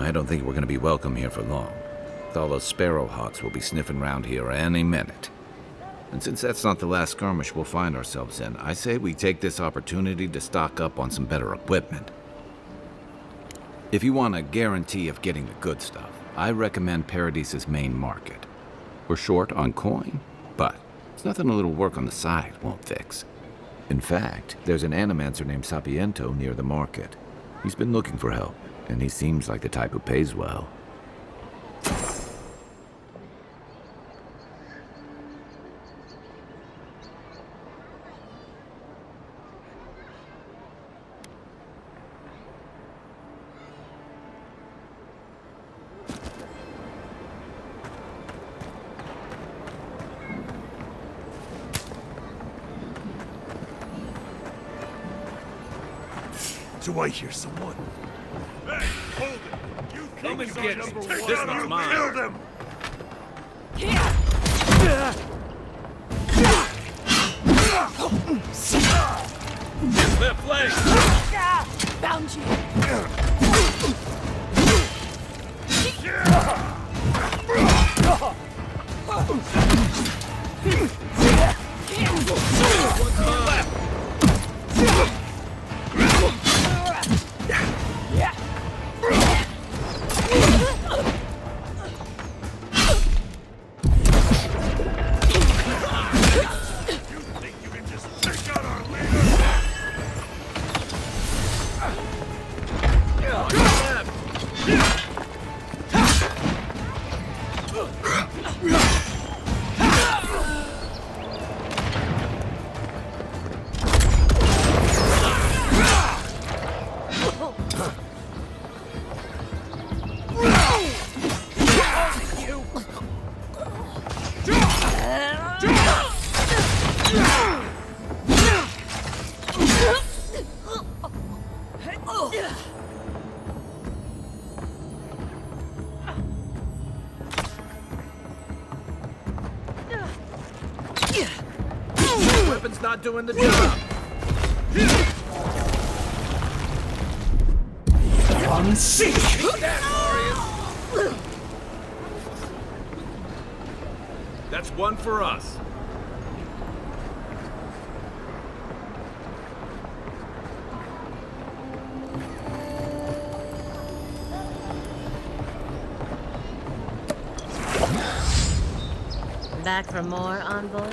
I don't think we're going to be welcome here for long. All those sparrowhawks will be sniffing around here any minute. And since that's not the last skirmish we'll find ourselves in, I say we take this opportunity to stock up on some better equipment. If you want a guarantee of getting the good stuff, I recommend Paradise's main market. We're short on coin, but it's nothing a little work on the side won't fix. In fact, there's an animancer named Sapiento near the market. He's been looking for help, and he seems like the type who pays well. Do I hear someone? Hey, hold it! You Come and get me. This This one's one's mine. Kill them! Left leg! Found you. think you can just take out our leader? Weapon's not doing the job. That's one for us. Back for more, envoy?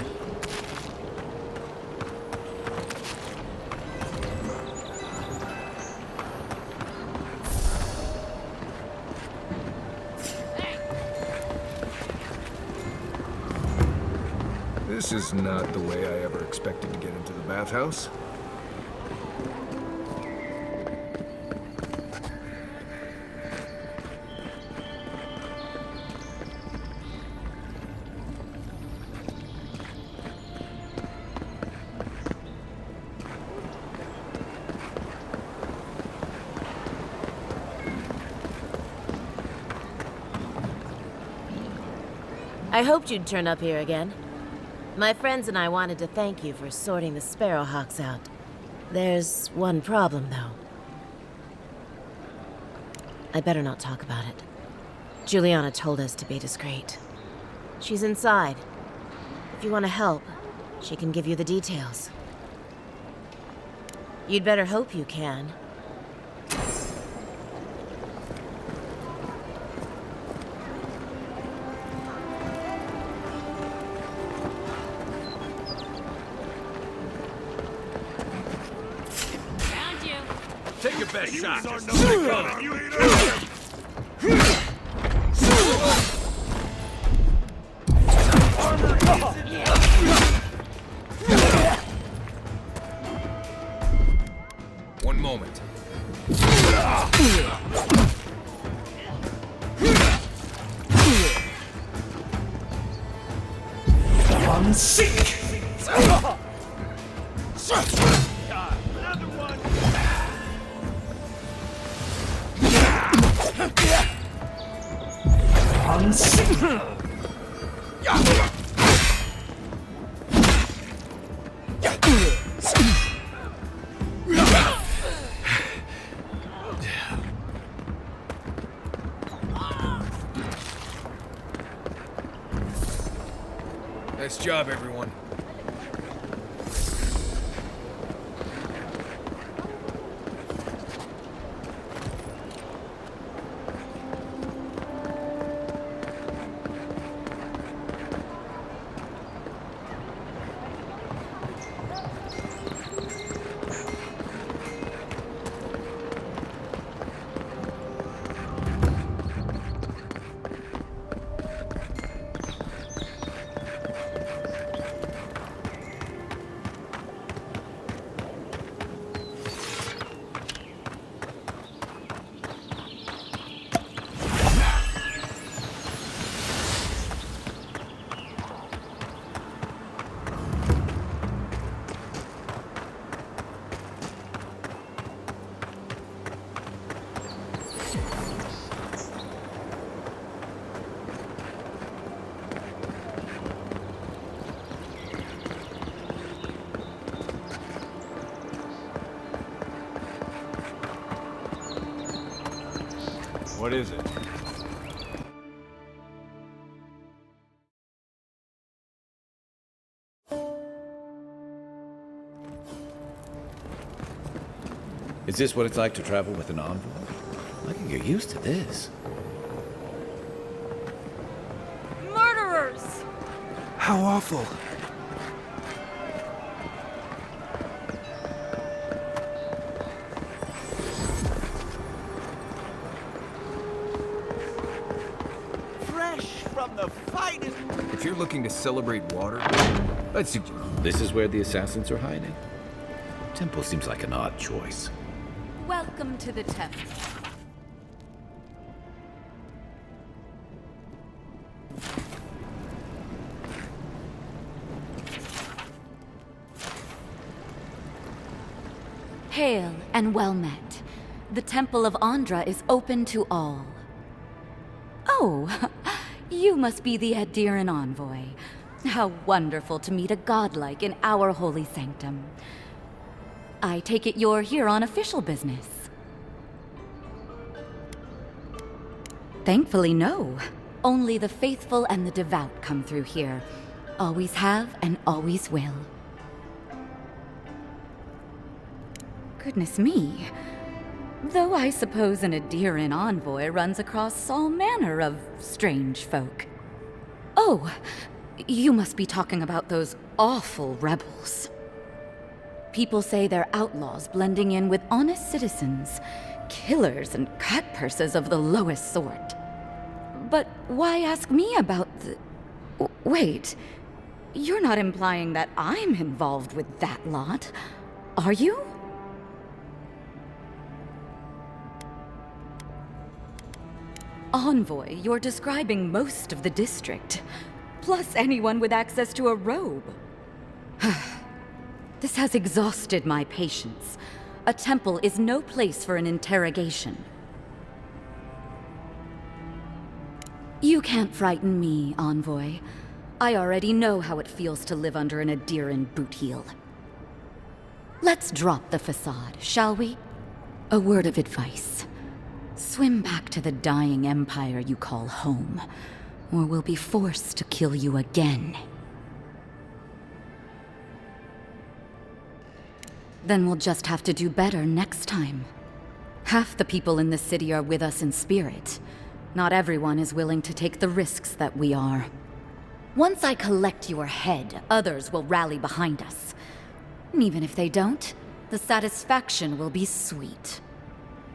This is not the way I ever expected to get into the bathhouse. I hoped you'd turn up here again. My friends and I wanted to thank you for sorting the sparrowhawks out. There's one problem, though. I better not talk about it. Juliana told us to be discreet. She's inside. If you want to help, she can give you the details. You'd better hope you can. Take your best shot. Are no gun, you leader! One moment. Another one! Nice job, everyone. What is it? Is this what it's like to travel with an envoy? I can get used to this. Murderers! How awful. Fresh from the finest. If you're looking to celebrate water, I'd suggest... This is where the assassins are hiding? Temple seems like an odd choice. Welcome to the temple. Hail and well met. The Temple of Andra is open to all. Oh, you must be the Adiran envoy. How wonderful to meet a godlike in our holy sanctum. I take it you're here on official business. Thankfully, no. Only the faithful and the devout come through here. Always have and always will. Goodness me. Though I suppose an Adiran envoy runs across all manner of strange folk. Oh, you must be talking about those awful rebels. People say they're outlaws blending in with honest citizens, killers and cutpurses of the lowest sort. But why ask me about the... Wait, you're not implying that I'm involved with that lot, are you? Envoy, you're describing most of the district, plus anyone with access to a robe. This has exhausted my patience. A temple is no place for an interrogation. You can't frighten me, Envoy. I already know how it feels to live under an Adiran boot heel. Let's drop the facade, shall we? A word of advice. Swim back to the dying empire you call home, or we'll be forced to kill you again. Then we'll just have to do better next time. Half the people in the city are with us in spirit. Not everyone is willing to take the risks that we are. Once I collect your head, others will rally behind us. And even if they don't, the satisfaction will be sweet.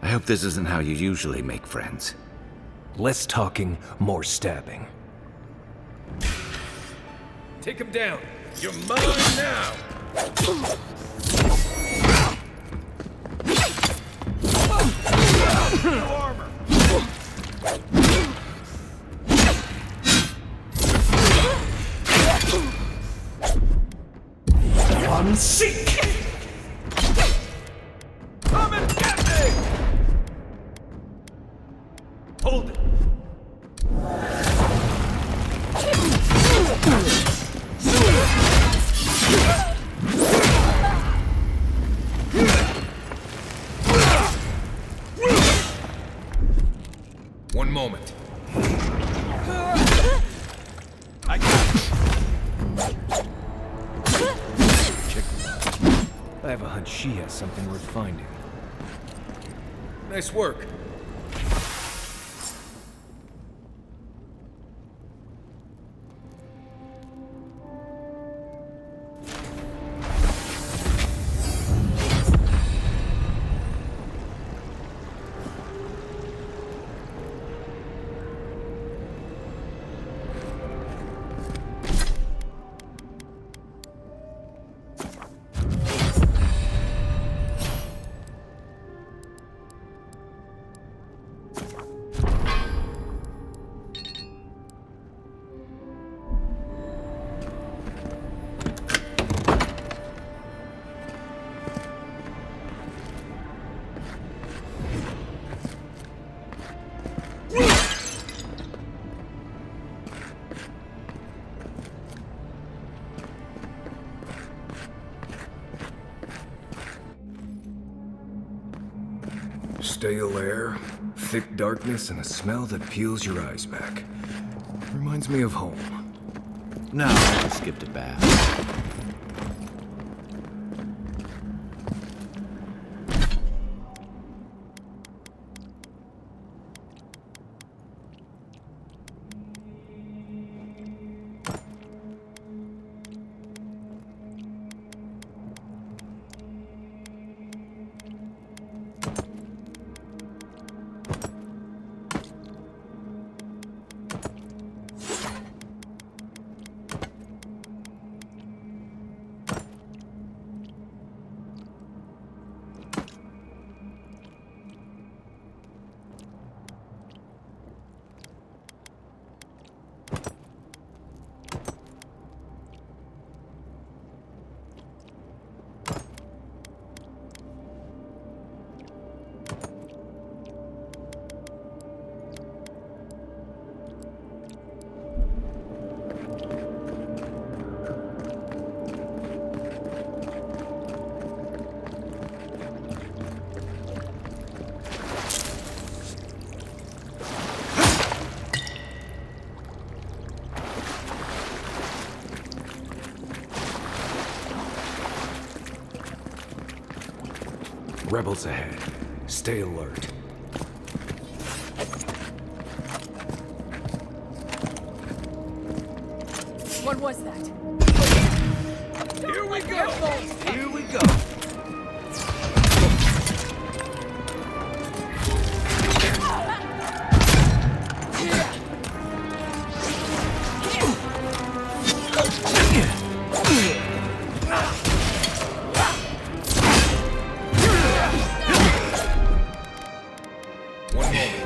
I hope this isn't how you usually make friends. Less talking, more stabbing. Take him down. You're mine now. No armor. One seek! Come and get me! Hold it. One moment. I got it. hunch she has something worth finding. Nice work. Stale air, thick darkness, and a smell that peels your eyes back. Reminds me of home. No, I skipped a bath. Rebels ahead. Stay alert. What was that? Here we go! Here we go. One moment.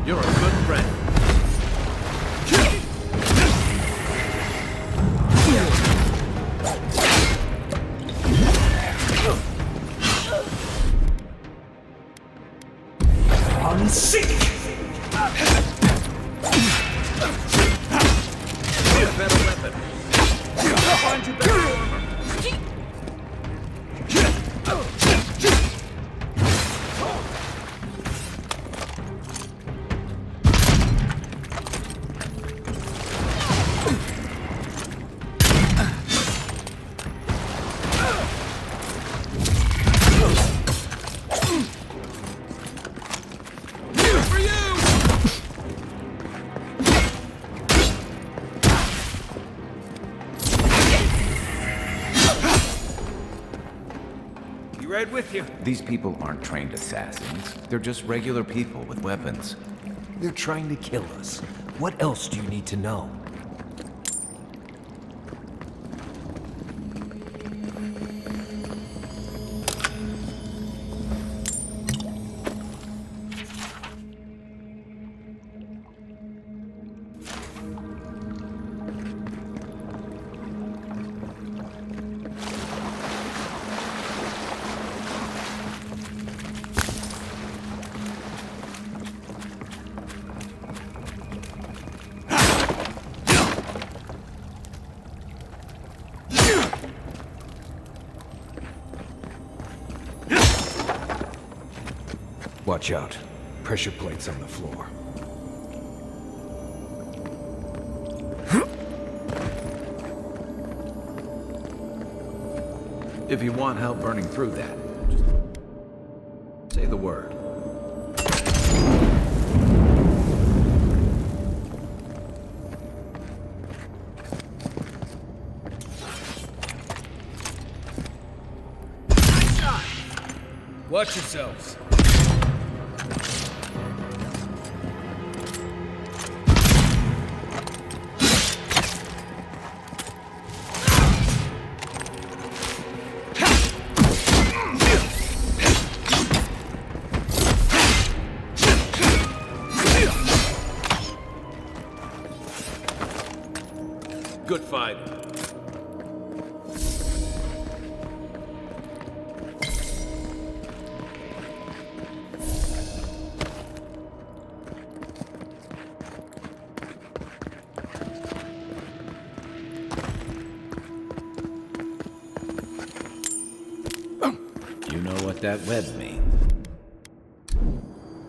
You're a good friend. Unseek! Get a better weapon. Find your better armor. For you! right with you. These people aren't trained assassins. They're just regular people with weapons. They're trying to kill us. What else do you need to know? Watch out. Pressure plates on the floor. If you want help burning through that, just say the word. Watch yourselves. Good fight. You know what that web means.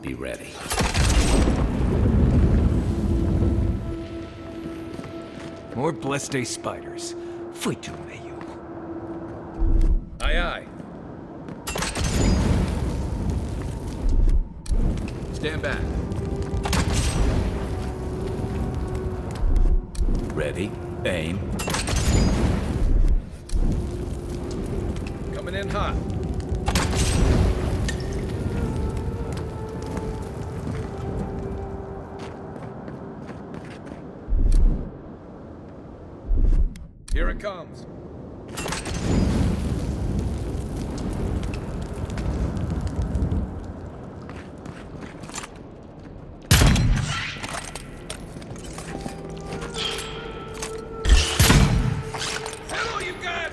Be ready. More Blessed spiders. Fui tu meio. Aye, aye. Stand back. Ready, aim. Coming in hot. Here it comes. Hello, you got!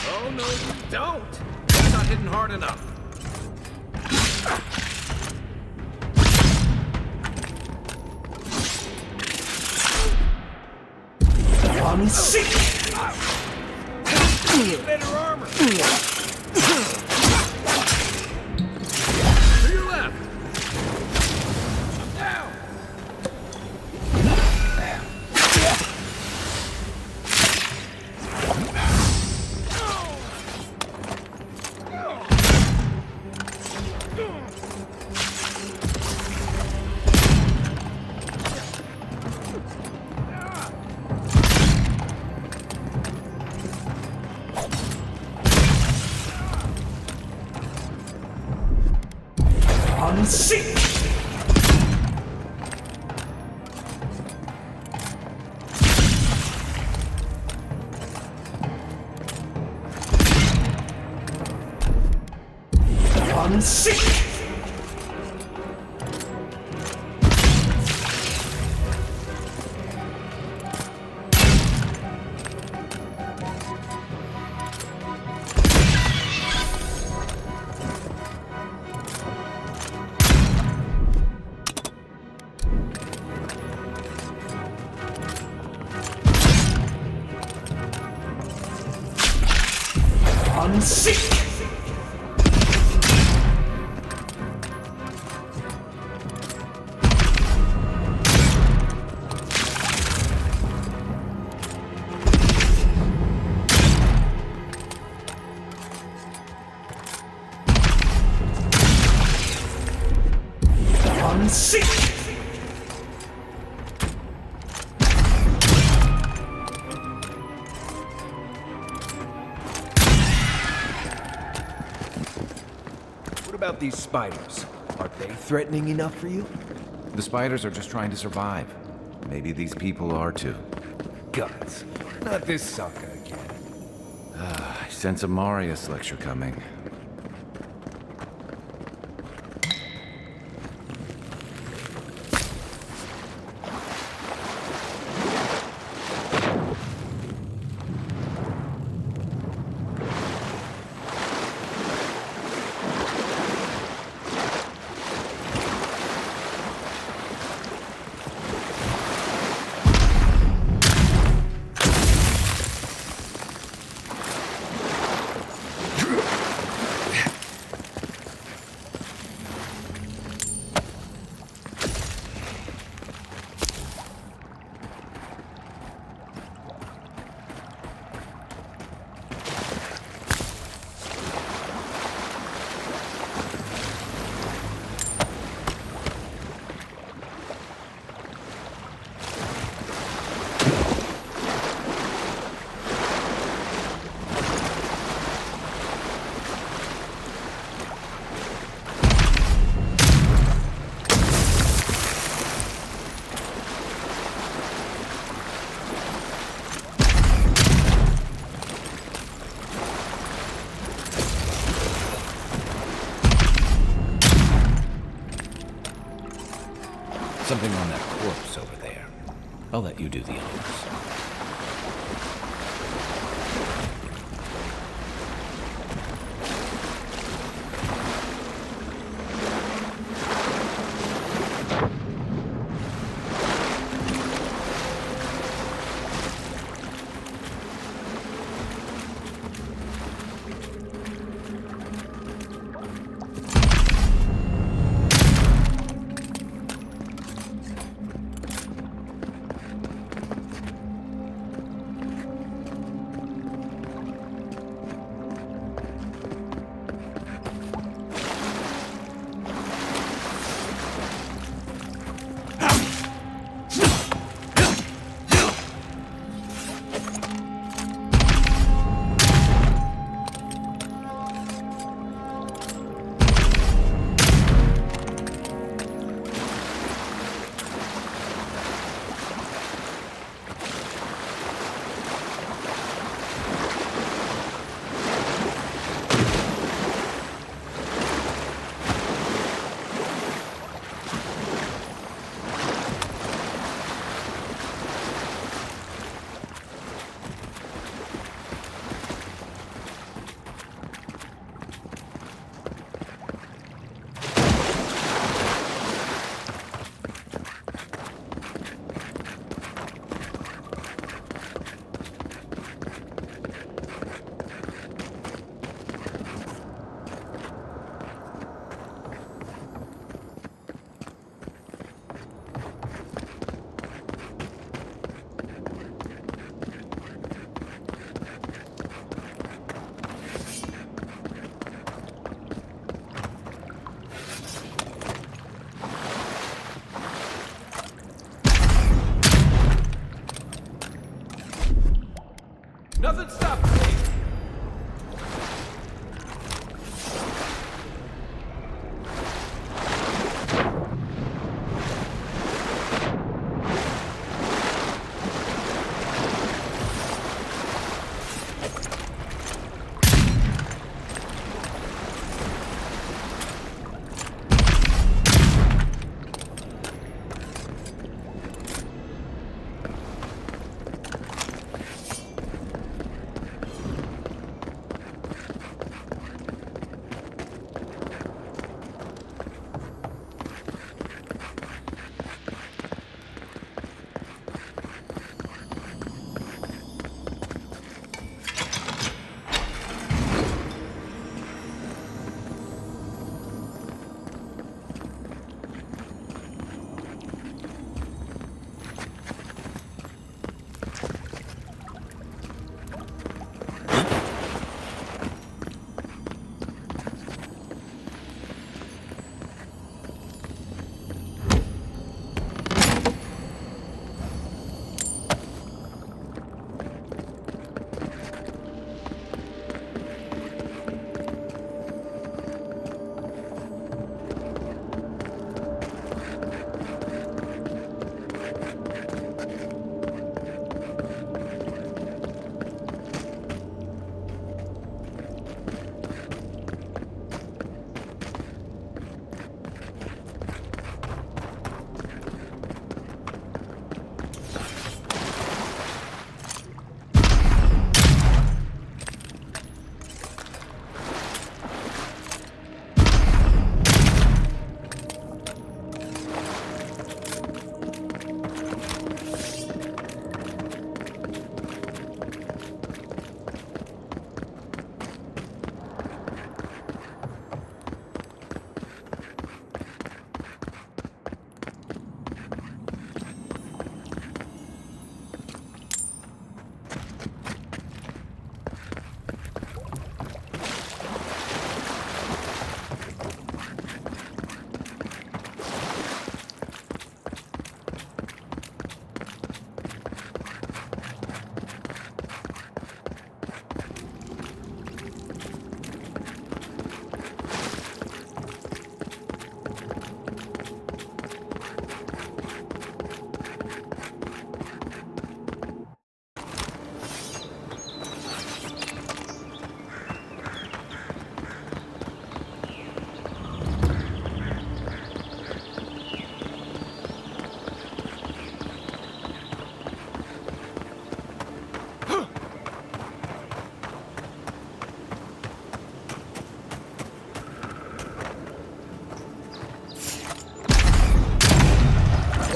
Oh, no, you don't! That's not hitting hard enough. I'm sick! Better armor! To your left! I'm down! I'm sick! I'm sick! Unseek! Unseek! What about these spiders? Are they threatening enough for you? The spiders are just trying to survive. Maybe these people are too. Guts. Not this sucker again. I sense a Marius lecture coming. Something on that corpse over there. I'll let you do the honors. Nothing stopping me!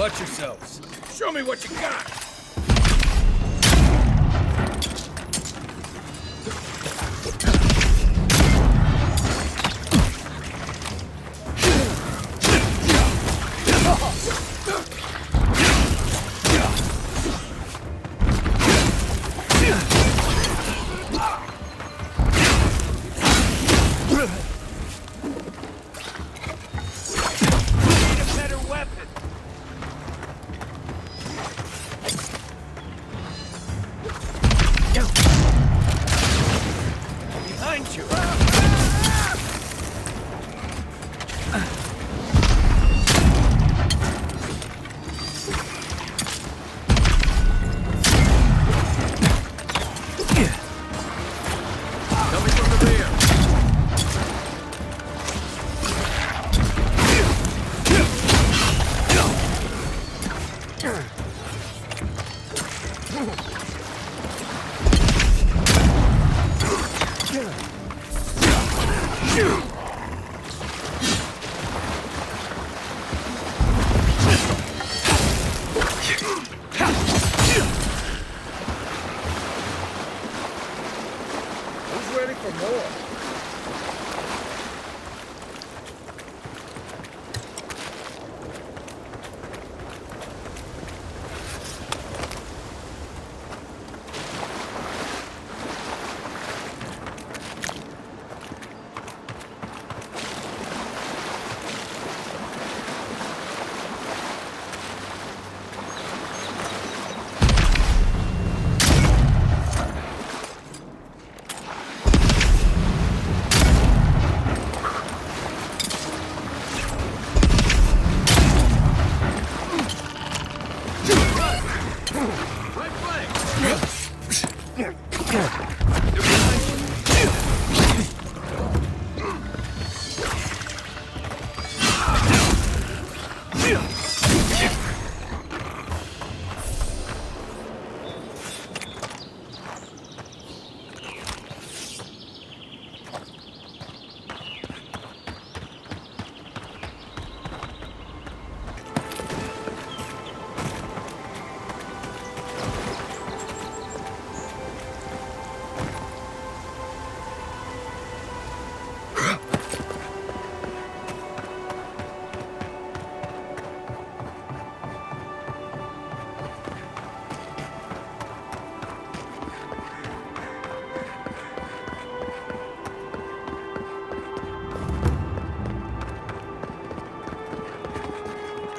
Watch yourselves. Show me what you got. Need a better weapon. Behind you. Coming from the rear. Who's ready for more? Right flank. They're behind you.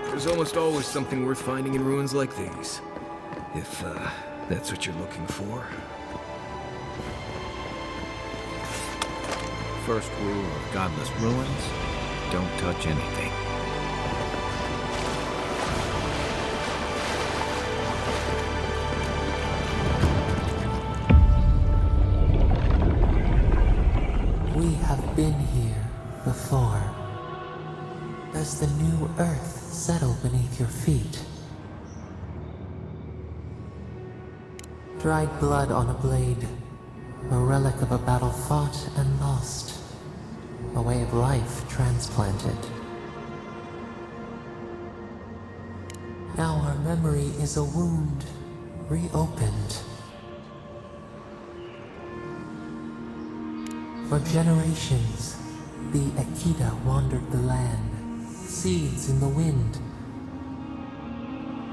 There's almost always something worth finding in ruins like these. If, that's what you're looking for. First rule of godless ruins, don't touch anything. We have been here before. Does the new earth settle beneath your feet? Dried blood on a blade, a relic of a battle fought and lost, a way of life transplanted. Now our memory is a wound reopened. For generations, the Akita wandered the land, seeds in the wind.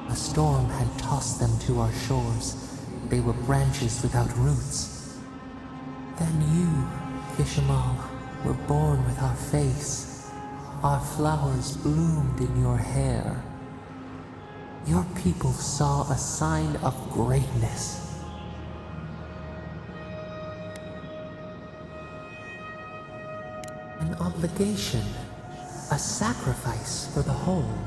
A storm had tossed them to our shores. They were branches without roots. Then you, Kishimal, were born with our face. Our flowers bloomed in your hair. Your people saw a sign of greatness. An obligation, a sacrifice for the whole.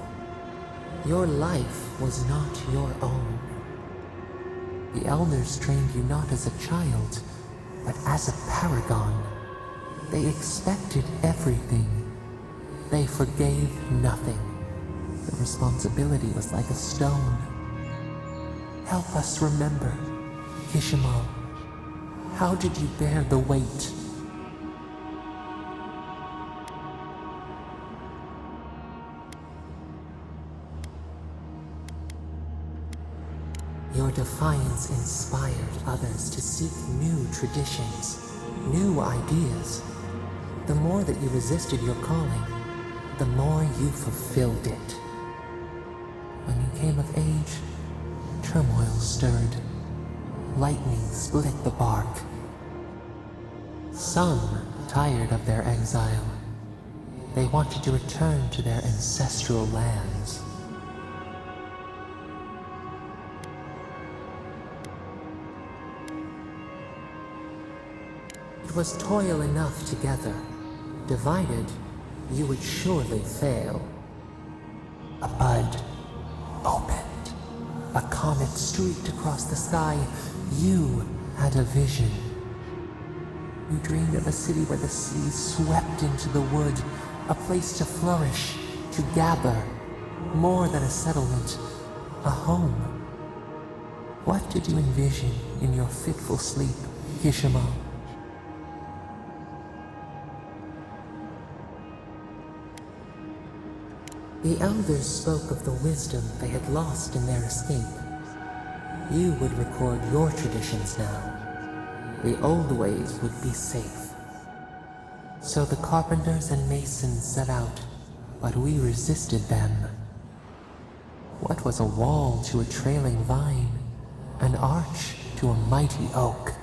Your life was not your own. The elders trained you not as a child, but as a paragon. They expected everything. They forgave nothing. The responsibility was like a stone. Help us remember, Kishimal. How did you bear the weight? Your defiance inspired others to seek new traditions, new ideas. The more that you resisted your calling, the more you fulfilled it. When you came of age, turmoil stirred. Lightning split the bark. Some, tired of their exile, they wanted to return to their ancestral lands. It was toil enough together. Divided, you would surely fail. A bud opened. A comet streaked across the sky. You had a vision. You dreamed of a city where the sea swept into the wood, a place to flourish, to gather, more than a settlement, a home. What did you envision in your fitful sleep, Kishima? The elders spoke of the wisdom they had lost in their escape. You would record your traditions now. The old ways would be safe. So the carpenters and masons set out, but we resisted them. What was a wall to a trailing vine? An arch to a mighty oak?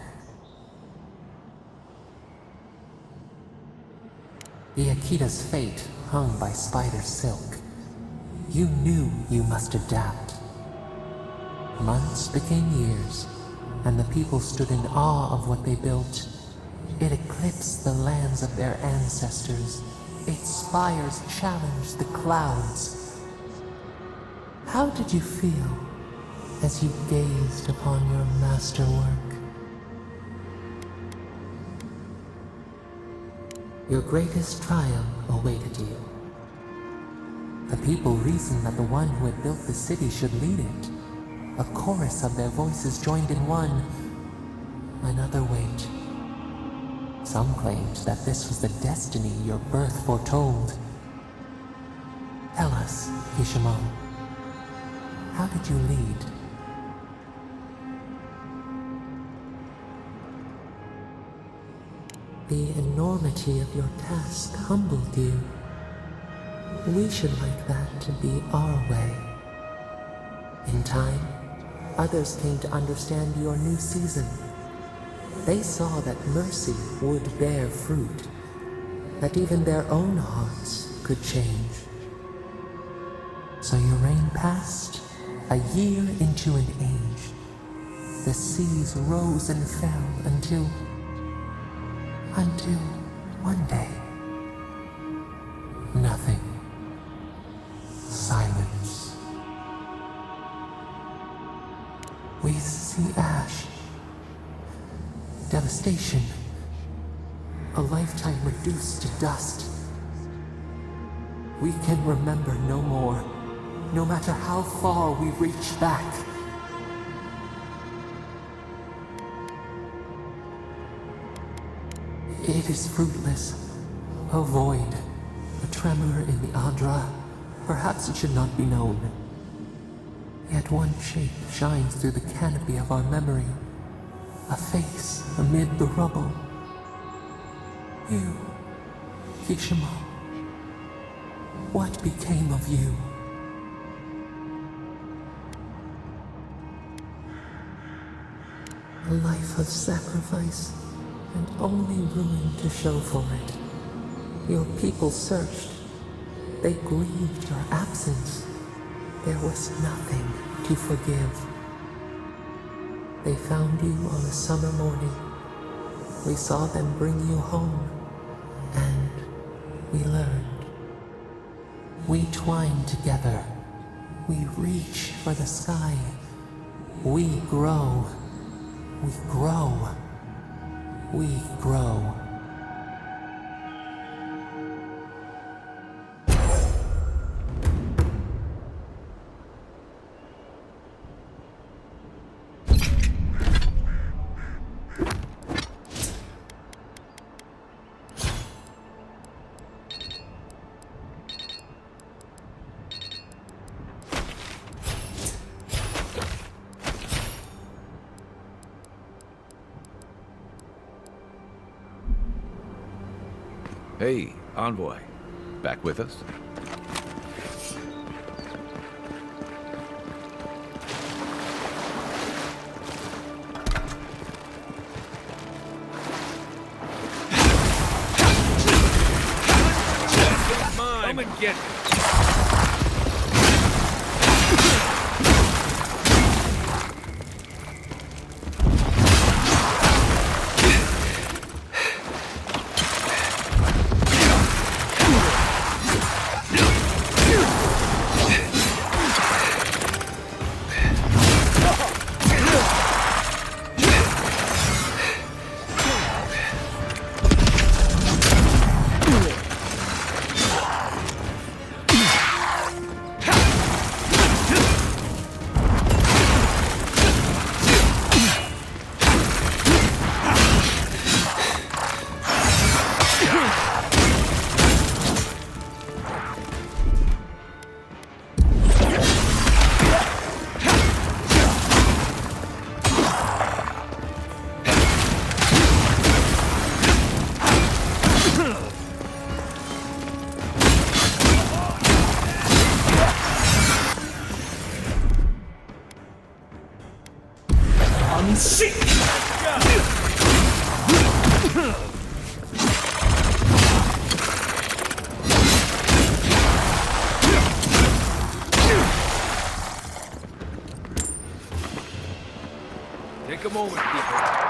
The Akita's fate hung by spider silk. You knew you must adapt. Months became years, and the people stood in awe of what they built. It eclipsed the lands of their ancestors. Its spires challenged the clouds. How did you feel as you gazed upon your masterwork? Your greatest trial awaited you. The people reasoned that the one who had built the city should lead it. A chorus of their voices joined in one. Another wait. Some claimed that this was the destiny your birth foretold. Tell us, Kishima, how did you lead? The enormity of your task humbled you. We should like that to be our way. In time, others came to understand your new season. They saw that mercy would bear fruit, that even their own hearts could change. So your reign passed, a year into an age. The seas rose and fell until one day, nothing. Silence. We see ash. Devastation. A lifetime reduced to dust. We can remember no more, no matter how far we reach back. It is fruitless. A void. A tremor in the Adra. Perhaps it should not be known. Yet one shape shines through the canopy of our memory. A face amid the rubble. You, Kishima. What became of you? A life of sacrifice, and only ruin to show for it. Your people searched. They grieved your absence. There was nothing to forgive. They found you on a summer morning. We saw them bring you home, and we learned. We twine together. We reach for the sky. We grow. We grow. We grow. Hey, Envoy. Back with us? Come and get me. Take a moment, people.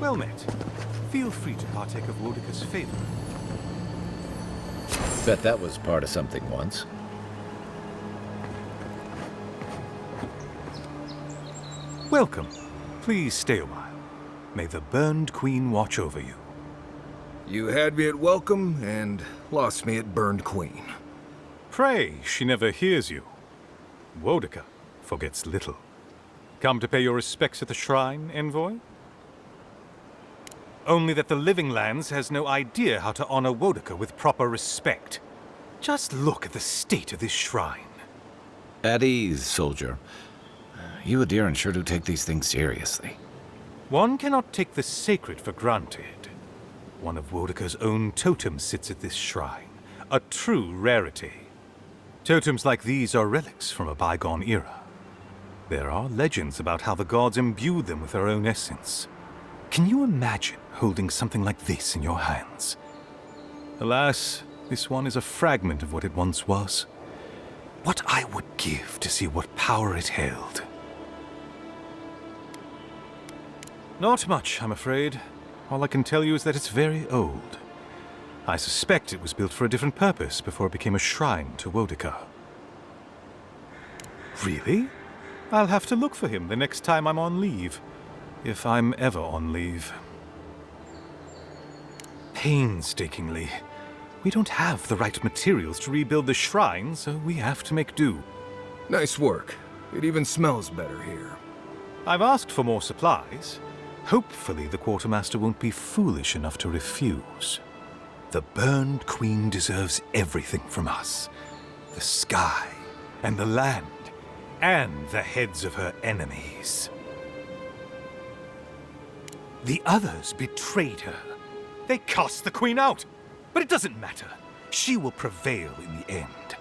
Well met. Feel free to partake of Wodika's favor. Bet that was part of something once. Welcome. Please stay a while. May the Burned Queen watch over you. You had me at welcome and lost me at Burned Queen. Pray she never hears you. Wodika forgets little. Come to pay your respects at the shrine, envoy? Only that the Living Lands has no idea how to honor Wodika with proper respect. Just look at the state of this shrine. At ease, soldier. You Adiran sure do take these things seriously. One cannot take the sacred for granted. One of Wodika's own totems sits at this shrine, a true rarity. Totems like these are relics from a bygone era. There are legends about how the gods imbued them with their own essence. Can you imagine holding something like this in your hands? Alas, this one is a fragment of what it once was. What I would give to see what power it held. Not much, I'm afraid. All I can tell you is that it's very old. I suspect it was built for a different purpose before it became a shrine to Wodika. Really? I'll have to look for him the next time I'm on leave. If I'm ever on leave. Painstakingly. We don't have the right materials to rebuild the shrine, so we have to make do. Nice work. It even smells better here. I've asked for more supplies. Hopefully the quartermaster won't be foolish enough to refuse. The Burned Queen deserves everything from us. The sky, and the land, and the heads of her enemies. The others betrayed her. They cast the Queen out. But it doesn't matter. She will prevail in the end.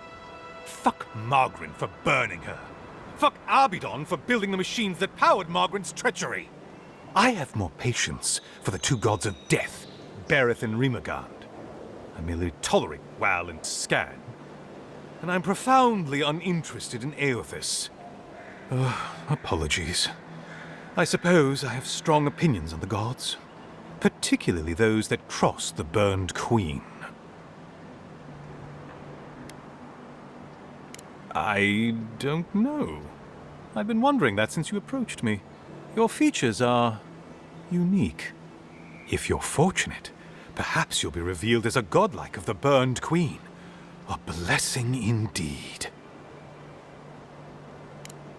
Fuck Margaret for burning her. Fuck Abidon for building the machines that powered Margaret's treachery. I have more patience for the two gods of death, Bereth and Rimagand. I merely tolerate Wal and Scan. And I'm profoundly uninterested in Eothas. Apologies. I suppose I have strong opinions on the gods. Particularly those that cross the Burned Queen. I don't know. I've been wondering that since you approached me. Your features are unique. If you're fortunate, perhaps you'll be revealed as a godlike of the Burned Queen. A blessing indeed.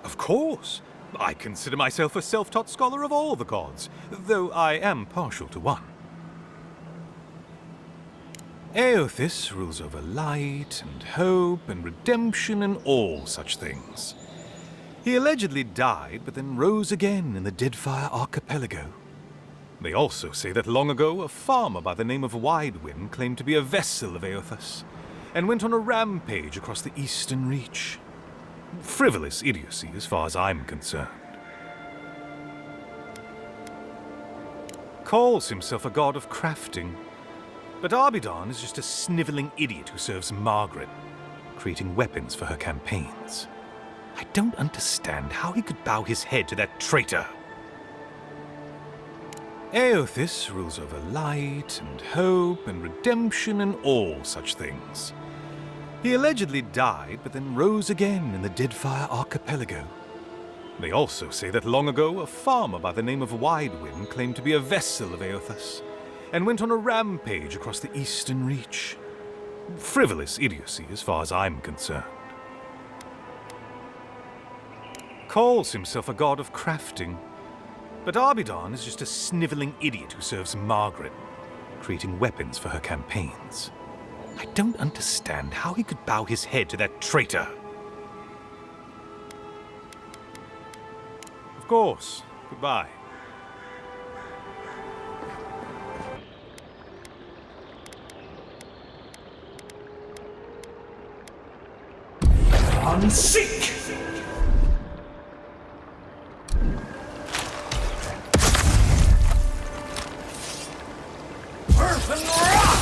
Of course. I consider myself a self-taught scholar of all the gods, though I am partial to one. Eothas rules over light and hope and redemption and all such things. He allegedly died, but then rose again in the Deadfire Archipelago. They also say that long ago, a farmer by the name of Widewind claimed to be a vessel of Eothas, and went on a rampage across the Eastern Reach. Frivolous idiocy as far as I'm concerned. Calls himself a god of crafting, but Abidon is just a sniveling idiot who serves Margaret, creating weapons for her campaigns. I don't understand how he could bow his head to that traitor. Eothas rules over light and hope and redemption and all such things. He allegedly died, but then rose again in the Deadfire Archipelago. They also say that long ago, a farmer by the name of Widewind claimed to be a vessel of Eothas, and went on a rampage across the Eastern Reach. Frivolous idiocy as far as I'm concerned. Calls himself a god of crafting, but Abidon is just a sniveling idiot who serves Margaret, creating weapons for her campaigns. I don't understand how he could bow his head to that traitor. Of course. Goodbye. Unseek! Earth and rock!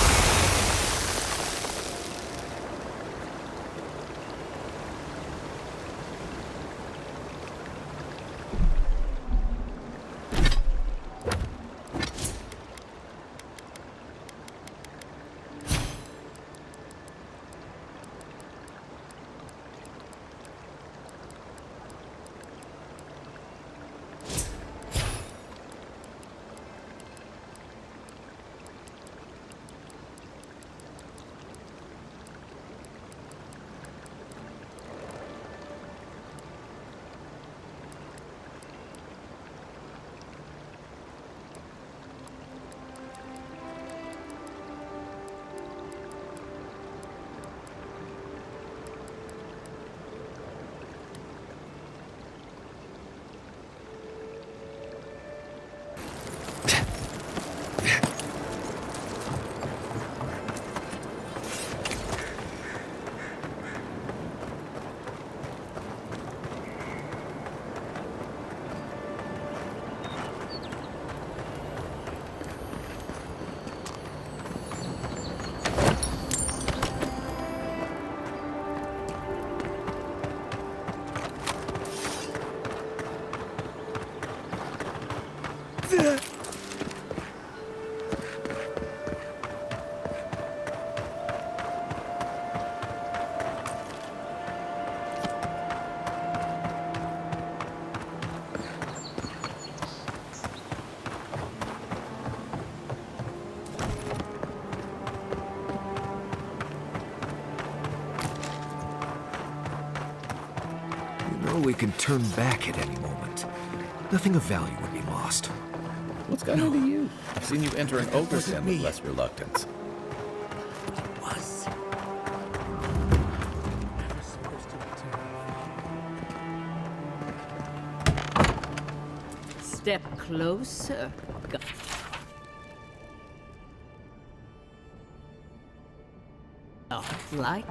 We can turn back at any moment. Nothing of value would be lost. What's got into you? I've seen you enter an ogre's den with less reluctance. Step closer. Like.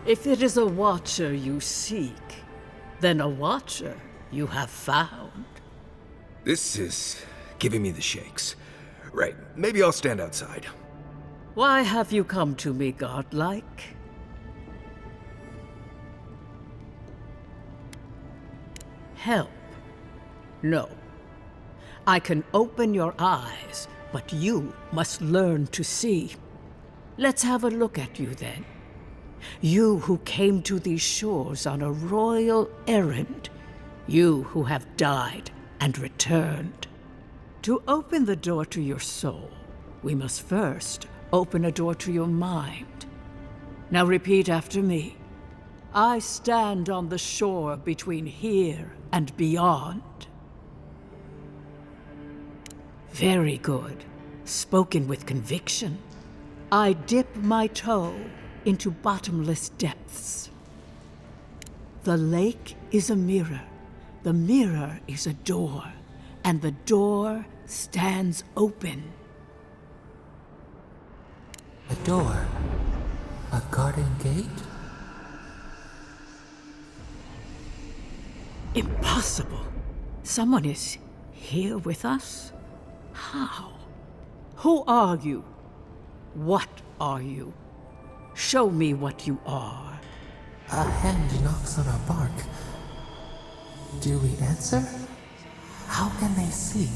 If it is a watcher you seek, then a watcher you have found. This is giving me the shakes. Right, maybe I'll stand outside. Why have you come to me, godlike? Help? No. I can open your eyes, but you must learn to see. Let's have a look at you then. You who came to these shores on a royal errand. You who have died and returned. To open the door to your soul, we must first open a door to your mind. Now repeat after me. I stand on the shore between here and beyond. Very good. Spoken with conviction. I dip my toe into bottomless depths. The lake is a mirror. The mirror is a door. And the door stands open. A door? A garden gate? Impossible. Someone is here with us? How? Who are you? What are you? Show me what you are. A hand knocks on our bark. Do we answer? How can they see?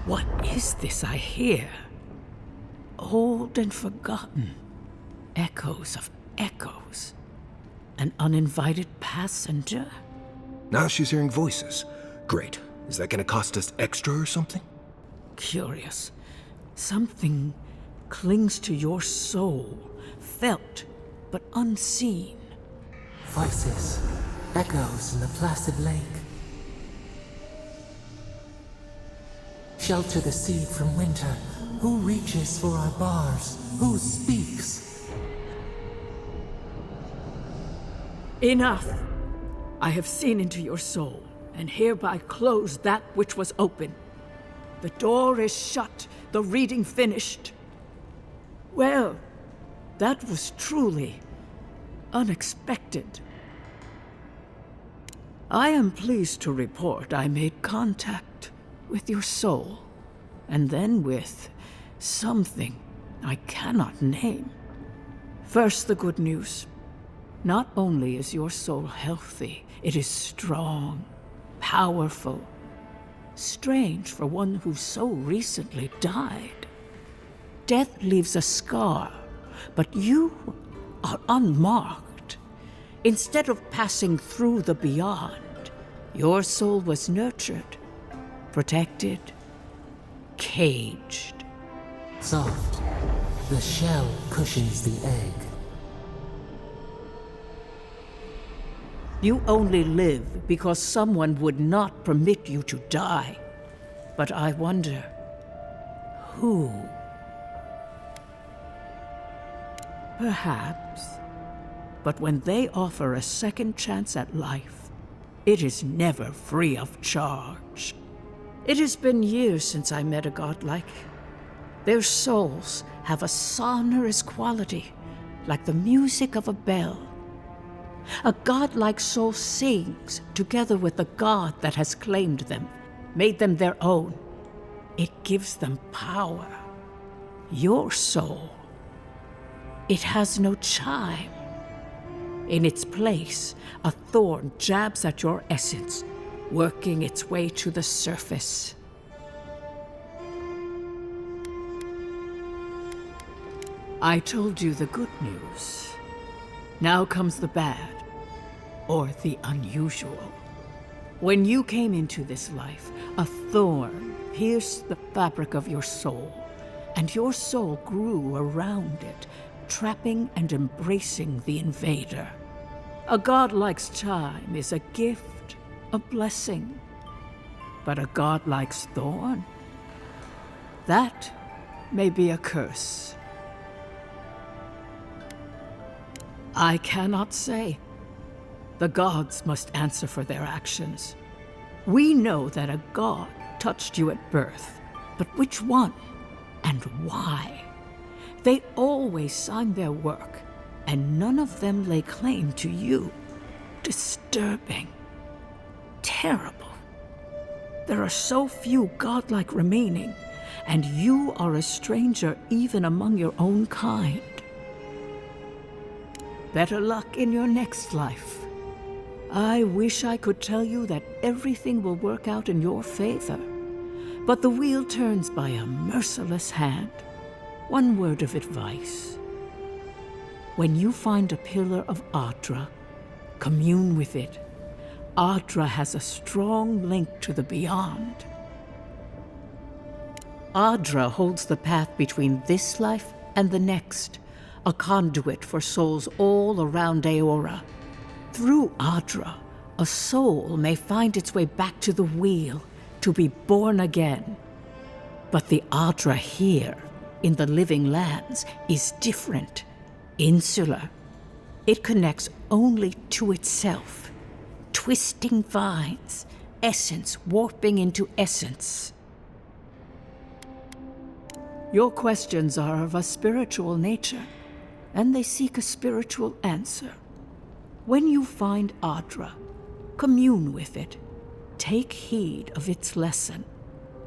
What is this I hear? Old and forgotten. Echoes of echoes. An uninvited passenger? Now she's hearing voices. Great. Is that gonna cost us extra or something? Curious. Something clings to your soul, felt but unseen. Voices, echoes in the placid lake. Shelter the seed from winter. Who reaches for our bars? Who speaks? Enough! I have seen into your soul, and hereby close that which was open. The door is shut, the reading finished. Well, that was truly unexpected. I am pleased to report I made contact with your soul, and then with something I cannot name. First, the good news. Not only is your soul healthy, it is strong, powerful. Strange for one who so recently died. Death leaves a scar, but you are unmarked. Instead of passing through the beyond, your soul was nurtured, protected, caged. Soft. The shell cushions the egg. You only live because someone would not permit you to die. But I wonder, who? Perhaps. But when they offer a second chance at life, it is never free of charge. It has been years since I met a godlike. Their souls have a sonorous quality, like the music of a bell. A godlike soul sings together with the god that has claimed them, made them their own. It gives them power. Your soul, It has no chime. In its place, a thorn jabs at your essence, working its way to the surface. I told you the good news. Now comes the bad, or the unusual. When you came into this life, a thorn pierced the fabric of your soul, and your soul grew around it, trapping and embracing the invader. A godlike's chime is a gift, a blessing. But a godlike's thorn? That may be a curse. I cannot say. The gods must answer for their actions. We know that a god touched you at birth, but which one and why? They always sign their work, and none of them lay claim to you. Disturbing. Terrible. There are so few godlike remaining, and you are a stranger even among your own kind. Better luck in your next life. I wish I could tell you that everything will work out in your favor, but the wheel turns by a merciless hand. One word of advice. When you find a pillar of Adra, commune with it. Adra has a strong link to the beyond. Adra holds the path between this life and the next, a conduit for souls all around Aora. Through Adra, a soul may find its way back to the wheel, to be born again. But the Adra here, in the living lands, is different, insular. It connects only to itself. Twisting vines, essence warping into essence. Your questions are of a spiritual nature, and they seek a spiritual answer. When you find Adra, commune with it. Take heed of its lesson.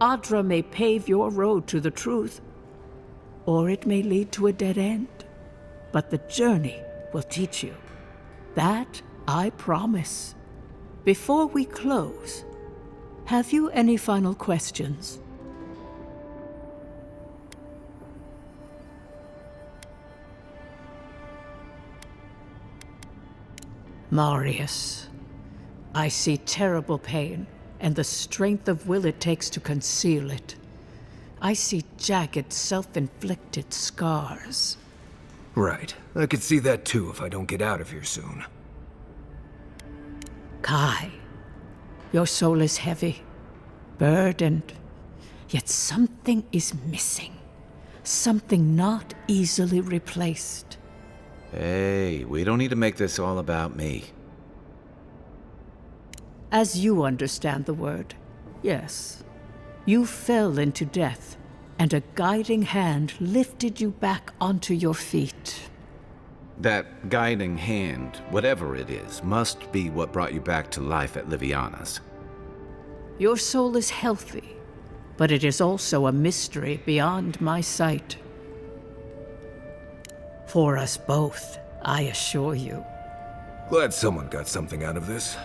Adra may pave your road to the truth, or it may lead to a dead end. But the journey will teach you. That I promise. Before we close, have you any final questions? Marius, I see terrible pain and the strength of will it takes to conceal it. I see jagged, self-inflicted scars. Right. I could see that too if I don't get out of here soon. Kai, your soul is heavy, burdened, yet something is missing. Something not easily replaced. Hey, we don't need to make this all about me. As you understand the word, yes. You fell into death, and a guiding hand lifted you back onto your feet. That guiding hand, whatever it is, must be what brought you back to life at Liviana's. Your soul is healthy, but it is also a mystery beyond my sight. For us both, I assure you. Glad someone got something out of this.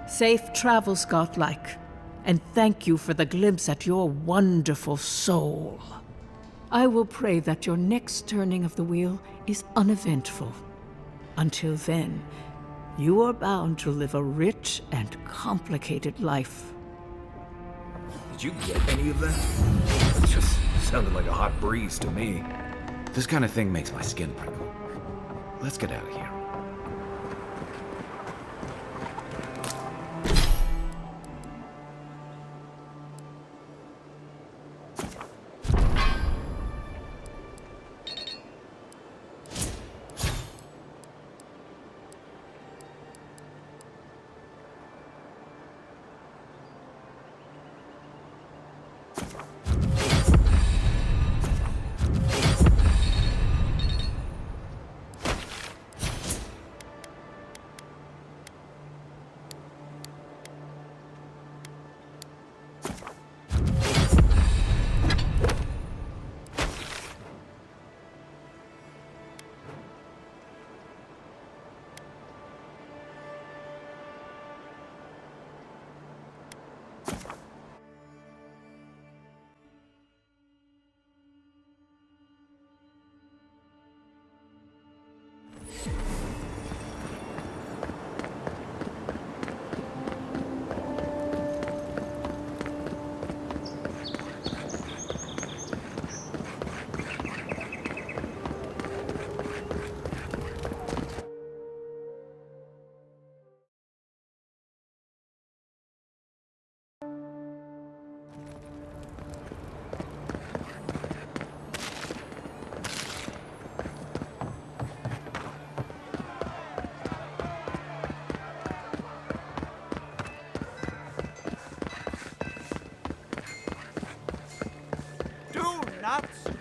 Safe travels, godlike, and thank you for the glimpse at your wonderful soul. I will pray that your next turning of the wheel is uneventful. Until then, you are bound to live a rich and complicated life. Did you get any of that? It just sounded like a hot breeze to me. This kind of thing makes my skin prickle. Let's get out of here.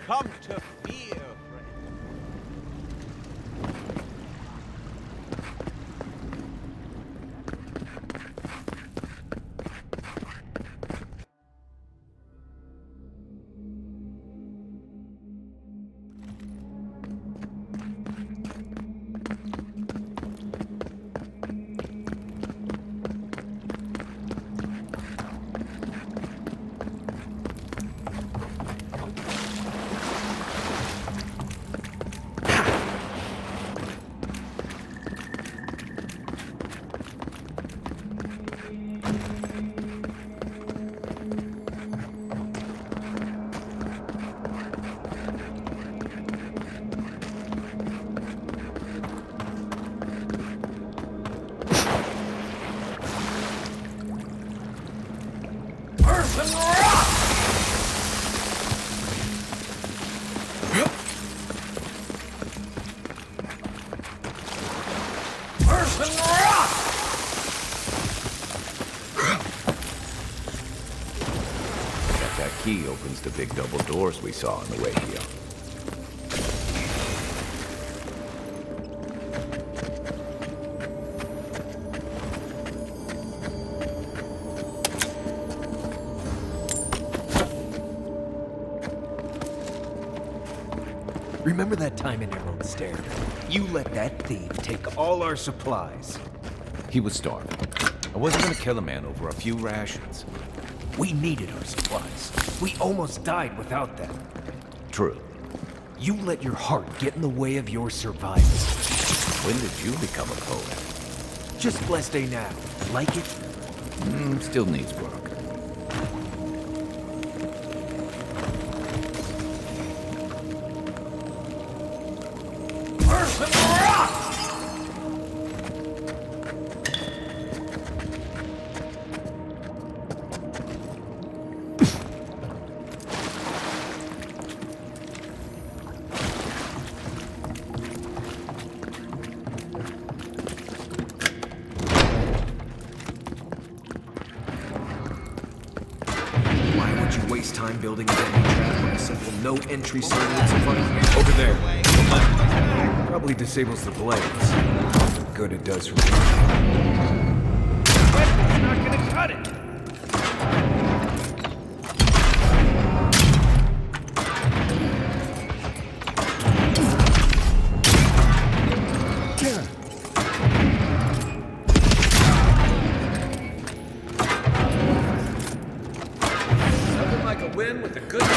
come to fear, friend. That key opens the big double doors we saw on the way here. Remember that time in Emerald Stair? You let that thief take all our supplies. He was starving. I wasn't gonna kill a man over a few rations. We needed our supplies. We almost died without them. True. You let your heart get in the way of your survival. When did you become a poet? Just blessed day now. Like it? Still needs work. Waste time building a deadly trap when a simple no-entry sign would suffice. Over there. Probably disables the blades. Good it does for me. It's not gonna cut it! Win with a good team.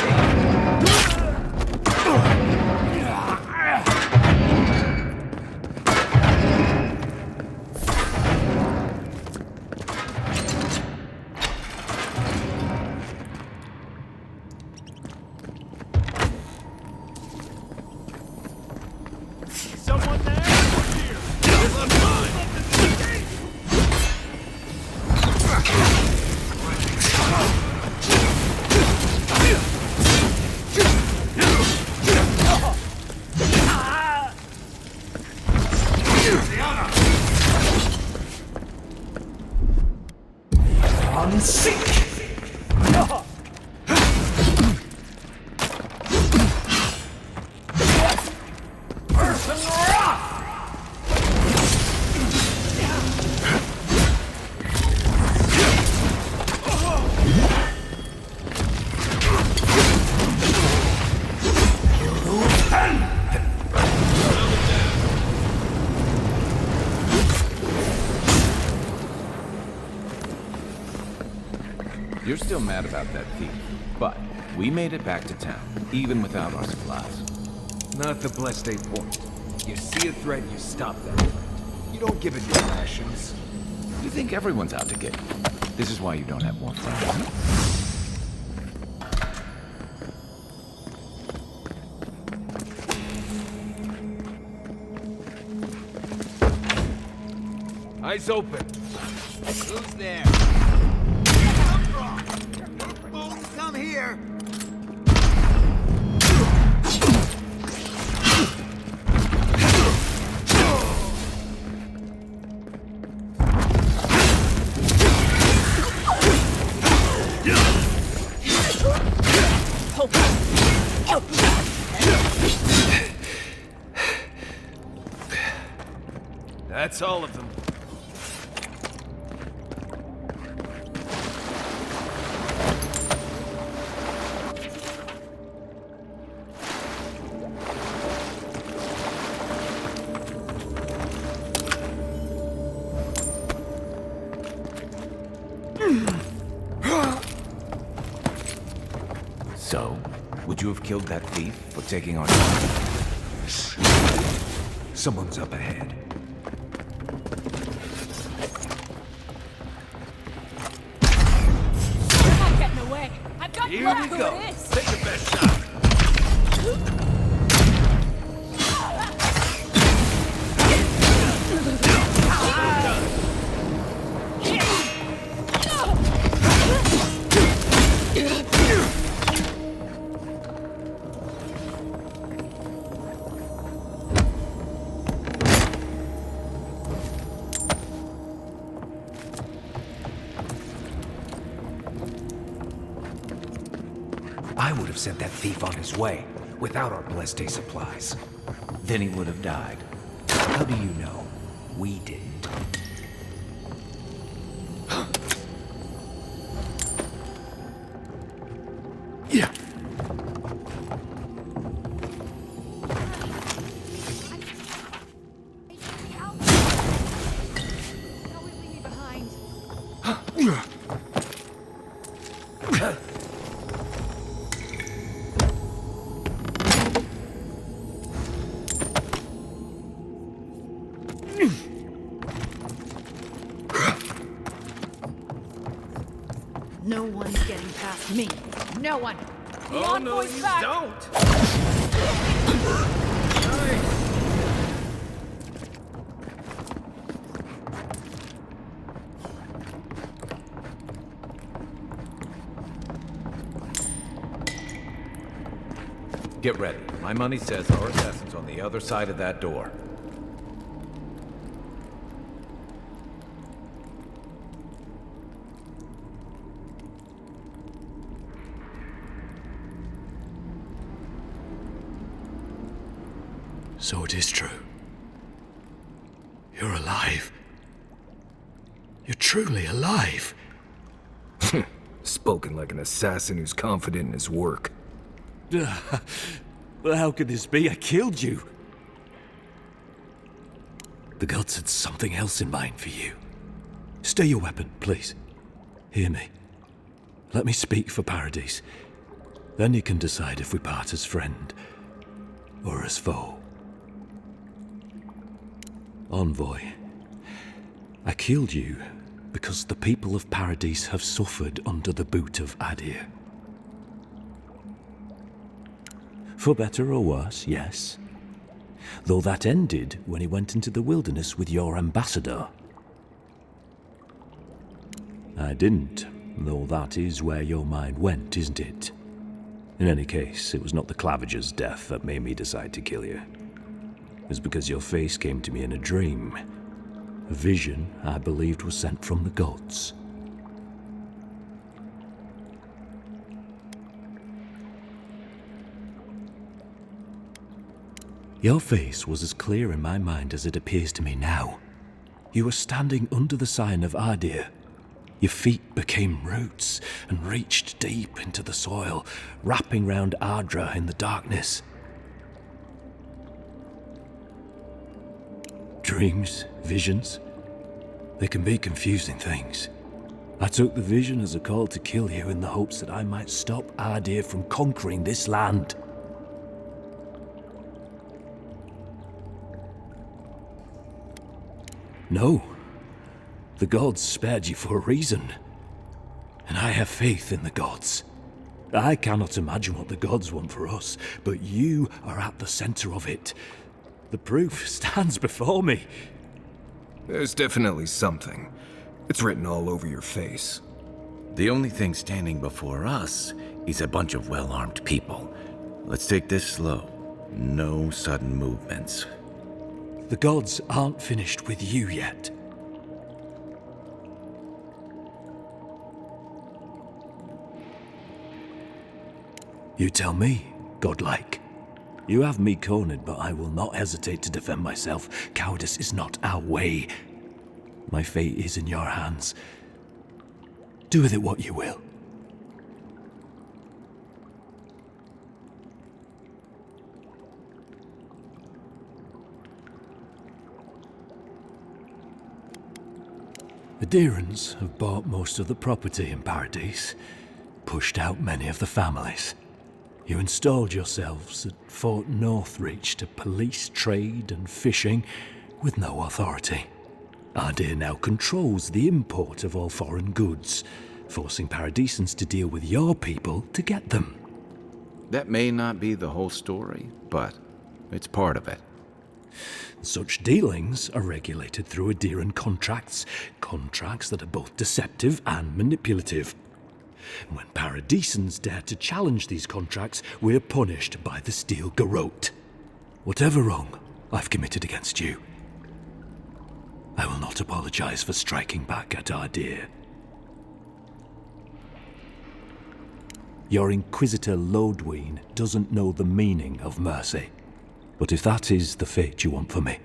Someone there? Here. I'm mine. You're still mad about that thief, but we made it back to town, even without our supplies. Not the blessed day point. You see a threat, you stop that threat. You don't give it your rations. You think everyone's out to get you. This is why you don't have more friends. Eyes open. Who's there? Come here. Oh. That's all of them. So, would you have killed that thief for taking our... Someone's up ahead. You're not getting away. I've got Here luck we who go. it is. Take your best shot. I would have sent that thief on his way without our blessed day supplies. Then he would have died. How do you know? We didn't. Yeah. Always leave me behind. No one's getting past me. No one. The Oh, no, envoy's you back. don't. Get ready. My money says our assassin's on the other side of that door. So it is true. You're alive. You're truly alive. Spoken like an assassin who's confident in his work. Well, how could this be? I killed you. The gods had something else in mind for you. Stay your weapon, please. Hear me. Let me speak for Paradise. Then you can decide if we part as friend or as foe. Envoy, I killed you because the people of Paradise have suffered under the boot of Adir. For better or worse, yes. Though that ended when he went into the wilderness with your ambassador. I didn't, though that is where your mind went, isn't it? In any case, it was not the Clavager's death that made me decide to kill you. It was because your face came to me in a dream. A vision I believed was sent from the gods. Your face was as clear in my mind as it appears to me now. You were standing under the sign of Adir. Your feet became roots and reached deep into the soil, wrapping round Ardra in the darkness. Dreams, visions, they can be confusing things. I took the vision as a call to kill you in the hopes that I might stop Adir from conquering this land. No. The gods spared you for a reason. And I have faith in the gods. I cannot imagine what the gods want for us, but you are at the center of it. The proof stands before me. There's definitely something. It's written all over your face. The only thing standing before us is a bunch of well-armed people. Let's take this slow. No sudden movements. The gods aren't finished with you yet. You tell me, godlike. You have me cornered, but I will not hesitate to defend myself. Cowardice is not our way. My fate is in your hands. Do with it what you will. The Deerans have bought most of the property in Paradise, pushed out many of the families. You installed yourselves at Fort Northreach to police trade and fishing with no authority. Ardir now controls the import of all foreign goods, forcing Paradisans to deal with your people to get them. That may not be the whole story, but it's part of it. Such dealings are regulated through Adiran contracts that are both deceptive and manipulative. When Paradisans dare to challenge these contracts, we're punished by the Steel Garrote. Whatever wrong I've committed against you, I will not apologize for striking back at Ardir. Your Inquisitor Lodween doesn't know the meaning of mercy. But if that is the fate you want for me,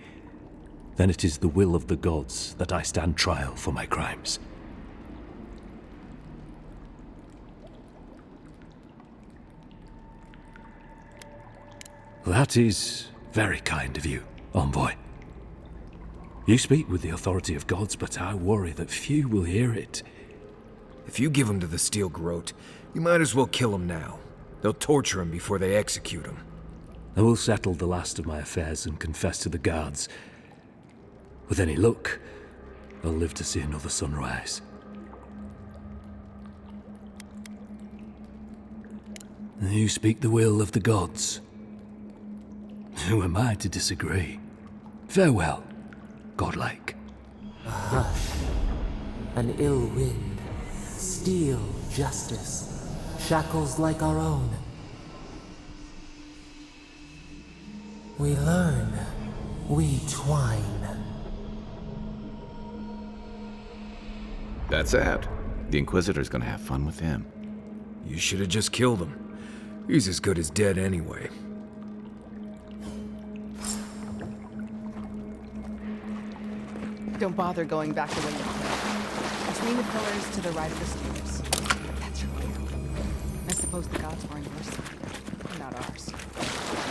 then it is the will of the gods that I stand trial for my crimes. That is very kind of you, Envoy. You speak with the authority of gods, but I worry that few will hear it. If you give him to the Steel Garrote, you might as well kill him now. They'll torture him before they execute him. I will settle the last of my affairs and confess to the guards. With any luck, I'll live to see another sunrise. You speak the will of the gods. Who am I to disagree? Farewell, godlike. A hush, an ill wind, steel justice, shackles like our own. We learn, we twine. That's sad. The Inquisitor's gonna have fun with him. You should have just killed him. He's as good as dead anyway. Don't bother going back the way you came. Between the pillars to the right of the stairs. That's your cue. I suppose the gods were on your side, not ours.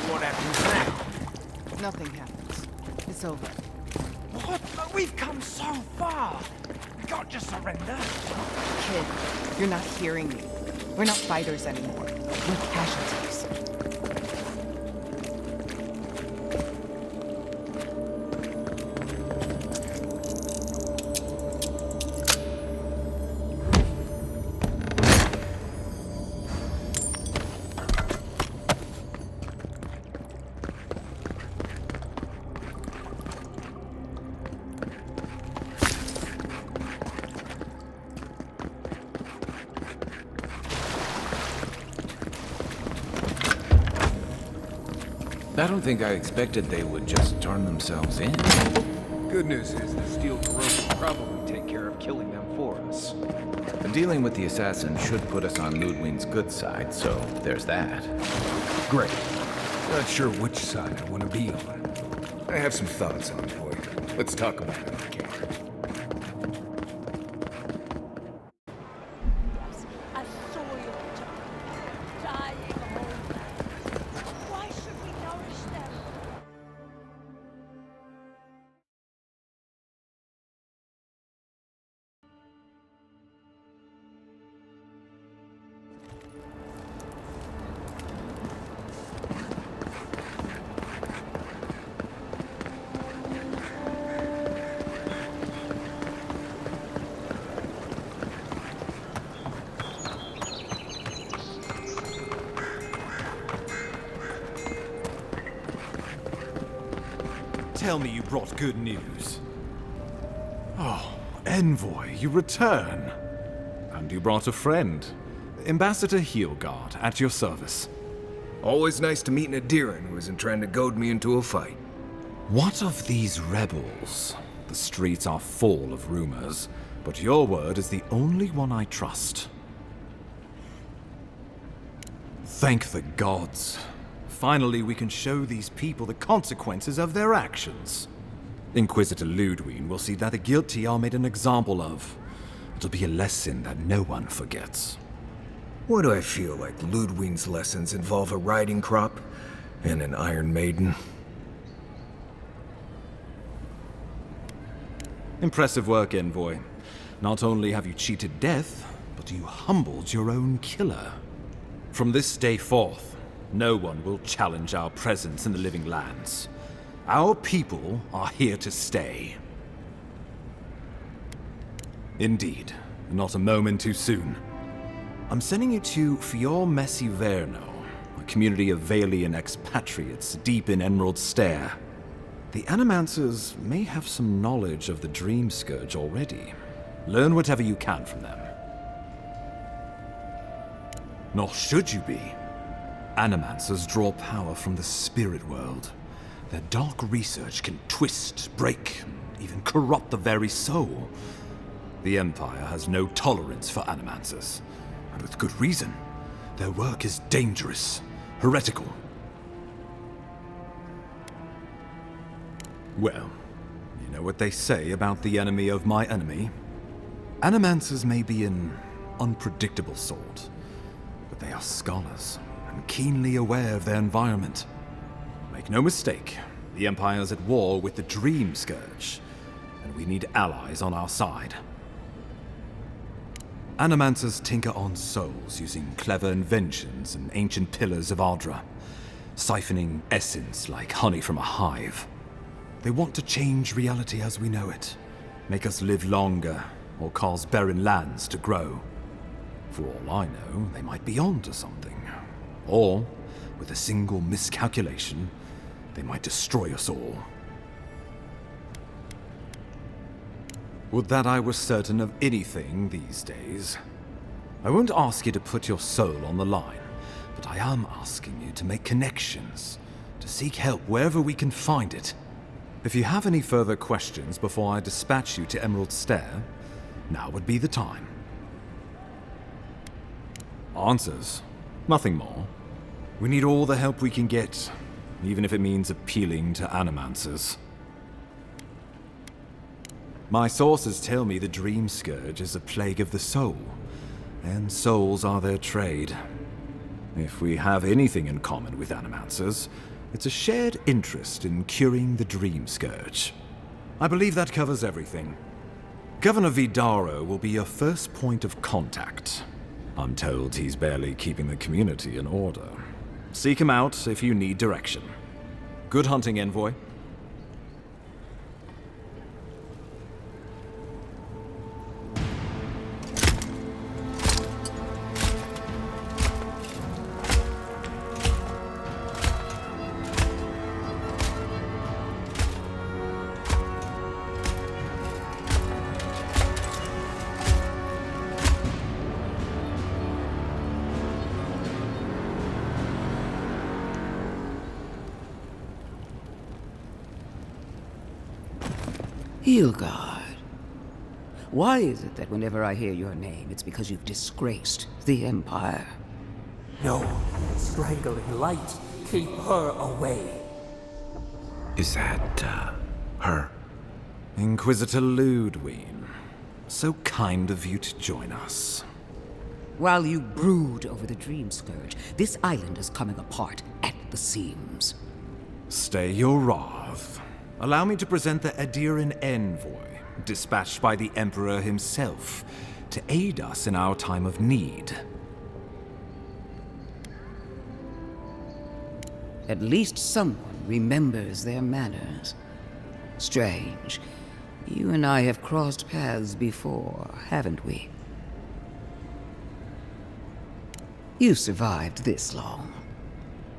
What happens now? Nothing happens. It's over. What? We've come so far. We can't just surrender. Kid, you're not hearing me. We're not fighters anymore. We're casualties. I don't think I expected they would just turn themselves in. Good news is the Steel Garrote will probably take care of killing them for us. Dealing with the assassin should put us on Ludwig's good side, so there's that. Great. Not sure which side I want to be on. I have some thoughts, Envoy. Let's talk about it, okay? Tell me you brought good news. Oh, Envoy, you return. And you brought a friend. Ambassador Heelguard, at your service. Always nice to meet an Adiran who isn't trying to goad me into a fight. What of these rebels? The streets are full of rumors, but your word is the only one I trust. Thank the gods. Finally, we can show these people the consequences of their actions. Inquisitor Ludwig will see that the guilty are made an example of. It'll be a lesson that no one forgets. Why do I feel like Ludwig's lessons involve a riding crop and an Iron Maiden? Impressive work, Envoy. Not only have you cheated death, but you humbled your own killer. From this day forth, no one will challenge our presence in the living lands. Our people are here to stay. Indeed, not a moment too soon. I'm sending you to Fior Messiverno, a community of Valian expatriates deep in Emerald Stair. The Animancers may have some knowledge of the Dream Scourge already. Learn whatever you can from them. Nor should you be. Animancers draw power from the spirit world. Their dark research can twist, break, and even corrupt the very soul. The Empire has no tolerance for Animancers, and with good reason. Their work is dangerous, heretical. Well, you know what they say about the enemy of my enemy? Animancers may be an unpredictable sort, but they are scholars and keenly aware of their environment. Make no mistake, the Empire's at war with the Dream Scourge, and we need allies on our side. Animancers tinker on souls using clever inventions and ancient pillars of Ardra, siphoning essence like honey from a hive. They want to change reality as we know it, make us live longer, or cause barren lands to grow. For all I know, they might be onto something. Or, with a single miscalculation, they might destroy us all. Would that I were certain of anything these days. I won't ask you to put your soul on the line, but I am asking you to make connections, to seek help wherever we can find it. If you have any further questions before I dispatch you to Emerald Stair, now would be the time. Answers? Nothing more. We need all the help we can get, even if it means appealing to Animancers. My sources tell me the Dream Scourge is a plague of the soul, and souls are their trade. If we have anything in common with Animancers, it's a shared interest in curing the Dream Scourge. I believe that covers everything. Governor Vidaro will be your first point of contact. I'm told he's barely keeping the community in order. Seek him out if you need direction. Good hunting, Envoy. Hilgard. Why is it that whenever I hear your name, it's because you've disgraced the Empire? No, strangling light. Keep her away. Is that, her? Inquisitor Ludwig. So kind of you to join us. While you brood over the Dream Scourge, this island is coming apart at the seams. Stay your wrath. Allow me to present the Adiran Envoy, dispatched by the Emperor himself, to aid us in our time of need. At least someone remembers their manners. Strange. You and I have crossed paths before, haven't we? You survived this long,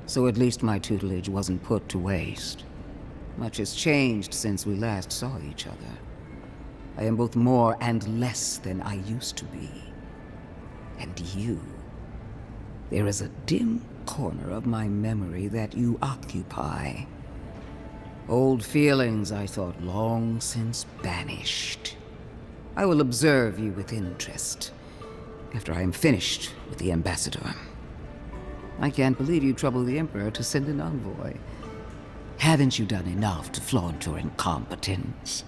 so at least my tutelage wasn't put to waste. Much has changed since we last saw each other. I am both more and less than I used to be. And you. There is a dim corner of my memory that you occupy. Old feelings I thought long since banished. I will observe you with interest after I am finished with the Ambassador. I can't believe you troubled the Emperor to send an envoy. Haven't you done enough to flaunt your incompetence?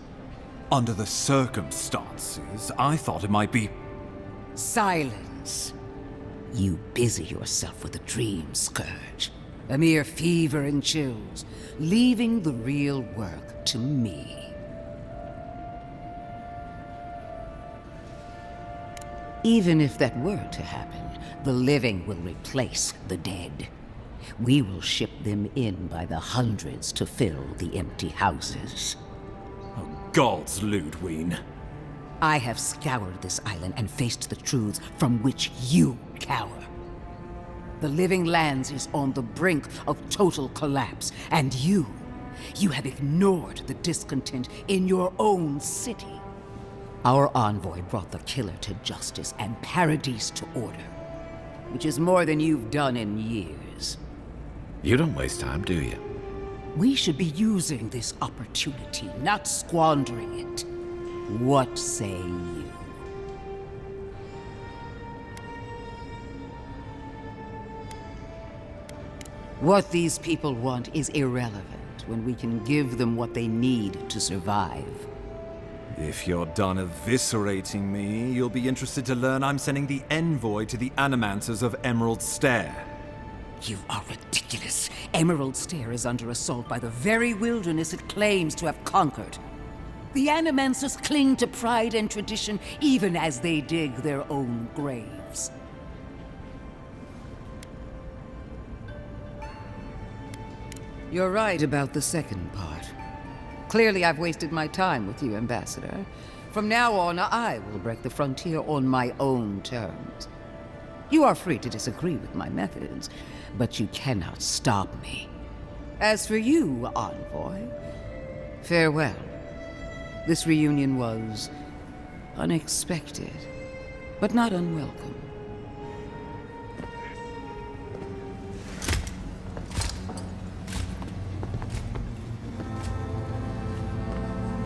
Under the circumstances, I thought it might be... Silence! You busy yourself with a dream scourge. A mere fever and chills, leaving the real work to me. Even if that were to happen, the living will replace the dead. We will ship them in by the hundreds to fill the empty houses. Oh, gods, Ludwig. I have scoured this island and faced the truths from which you cower. The Living Lands is on the brink of total collapse, and you have ignored the discontent in your own city. Our envoy brought the killer to justice and Paradise to order, which is more than you've done in years. You don't waste time, do you? We should be using this opportunity, not squandering it. What say you? What these people want is irrelevant when we can give them what they need to survive. If you're done eviscerating me, you'll be interested to learn I'm sending the envoy to the Animancers of Emerald Stair. You are ridiculous. Emerald Stair is under assault by the very wilderness it claims to have conquered. The Animancers cling to pride and tradition even as they dig their own graves. You're right about the second part. Clearly I've wasted my time with you, Ambassador. From now on, I will break the frontier on my own terms. You are free to disagree with my methods, but you cannot stop me. As for you, Envoy, farewell. This reunion was unexpected, but not unwelcome.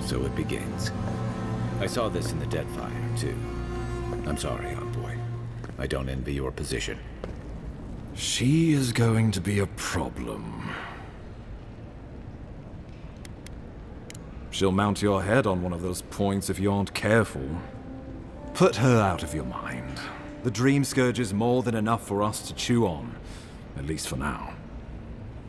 So it begins. I saw this in the Deadfire, too. I'm sorry, Envoy. I don't envy your position. She is going to be a problem. She'll mount your head on one of those points if you aren't careful. Put her out of your mind. The Dream Scourge is more than enough for us to chew on. At least for now.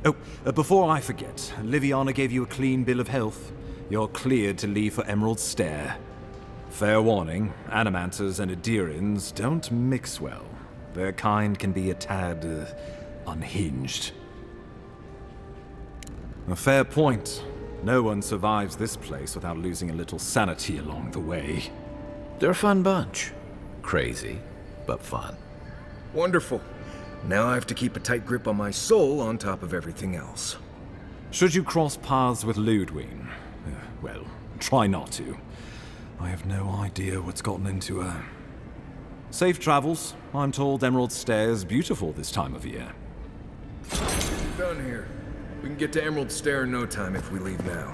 Oh, before I forget, Liviana gave you a clean bill of health. You're cleared to leave for Emerald Stair. Fair warning, Animancers and Adirians don't mix well. Their kind can be a tad, unhinged. A fair point. No one survives this place without losing a little sanity along the way. They're a fun bunch. Crazy, but fun. Wonderful. Now I have to keep a tight grip on my soul on top of everything else. Should you cross paths with Ludwig, well, try not to. I have no idea what's gotten into her. Safe travels. I'm told Emerald Stair is beautiful this time of year. Done here. We can get to Emerald Stair in no time if we leave now.